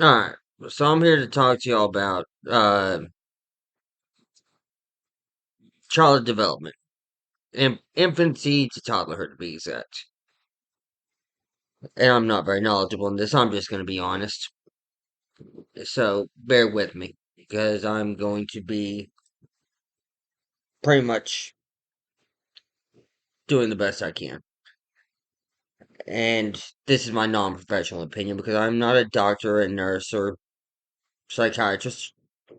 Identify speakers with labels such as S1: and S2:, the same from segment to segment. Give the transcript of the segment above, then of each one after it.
S1: Alright, so I'm here to talk to y'all about child development, infancy to toddlerhood to be exact. And I'm not very knowledgeable in this, I'm just going to be honest. So bear with me, because I'm going to be pretty much doing the best I can. And this is my non professional opinion, because I'm not a doctor, a nurse, or psychiatrist,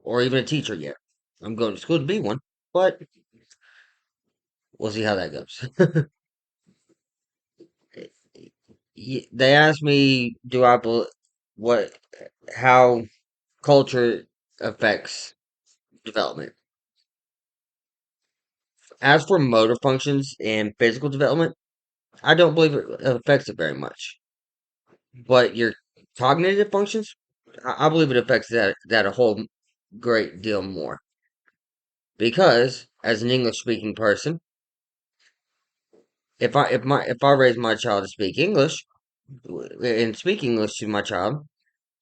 S1: or even a teacher yet. I'm going to school to be one, but we'll see how that goes. They asked me, do I believe what how culture affects development. As for motor functions and physical development, I don't believe it affects it very much. But your cognitive functions, I believe it affects that a whole great deal more. Because as an English speaking person, if I raise my child to speak English and speak English to my child,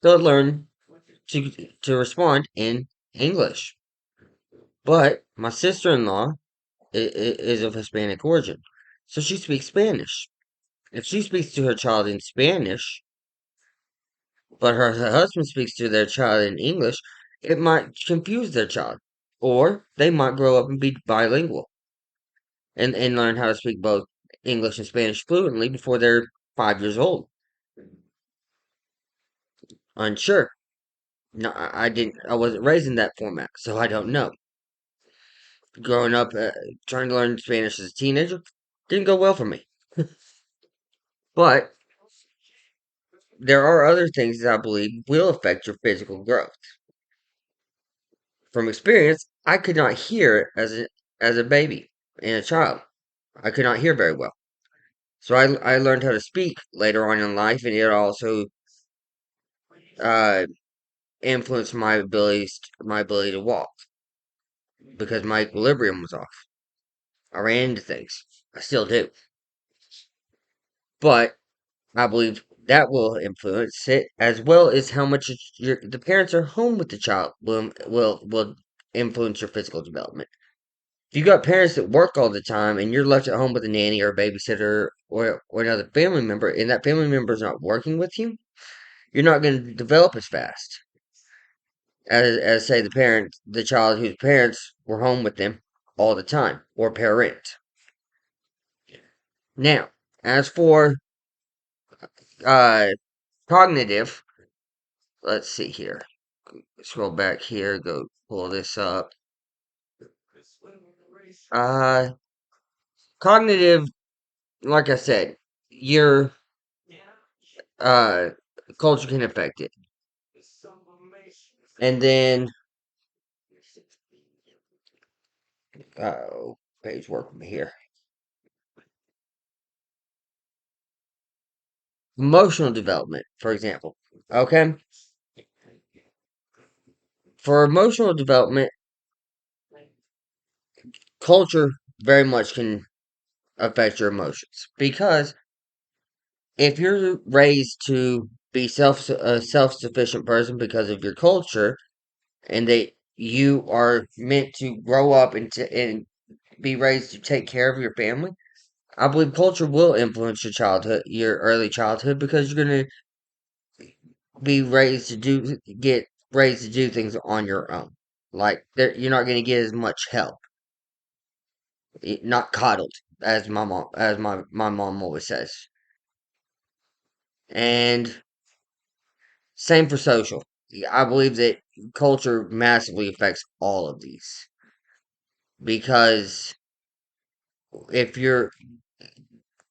S1: they'll learn to respond in English. But my sister-in-law is of Hispanic origin, so she speaks Spanish. If she speaks to her child in Spanish, but her husband speaks to their child in English, it might confuse their child. Or they might grow up and be bilingual and learn how to speak both English and Spanish fluently before they're 5 years old. Unsure. No, I didn't. I wasn't raised in that format, so I don't know. Growing up, trying to learn Spanish as a teenager didn't go well for me. But there are other things that I believe will affect your physical growth. From experience, I could not hear as a baby and a child. I could not hear very well. So I learned how to speak later on in life, and it also uh, influenced my ability to walk because my equilibrium was off. I ran into things. I still do, but I believe that will influence it as well as how much the parents are home with the child will influence your physical development. If you got parents that work all the time and you're left at home with a nanny or a babysitter or another family member, and that family member is not working with you, you're not going to develop as fast as say the child whose parents were home with them all the time, or parent. Now, as for uh, cognitive, let's see here. Scroll back here, go pull this up. Uh, Cognitive, like I said, your uh culture can affect it. And then, oh, page work from here. Emotional development, for example. Okay? For emotional development, culture very much can affect your emotions. Because if you're raised to be a self-sufficient person because of your culture, and that you are meant to grow up and be raised to take care of your family, I believe culture will influence your childhood, your early childhood, because you're gonna be raised to get raised to do things on your own. Like you're not gonna get as much help, not coddled, as my mom always says. And same for social. I believe that culture massively affects all of these because if you're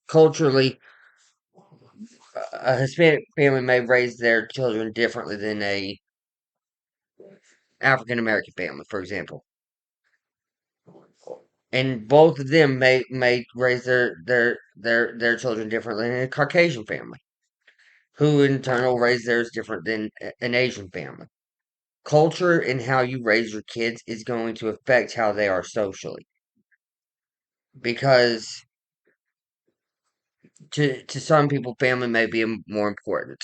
S1: culturally a Hispanic family may raise their children differently than a African American family, for example, and both of them may raise their children differently than a Caucasian family, who in turn will raise theirs different than an Asian family. Culture and how you raise your kids is going to affect how they are socially, because to some people, family may be more important.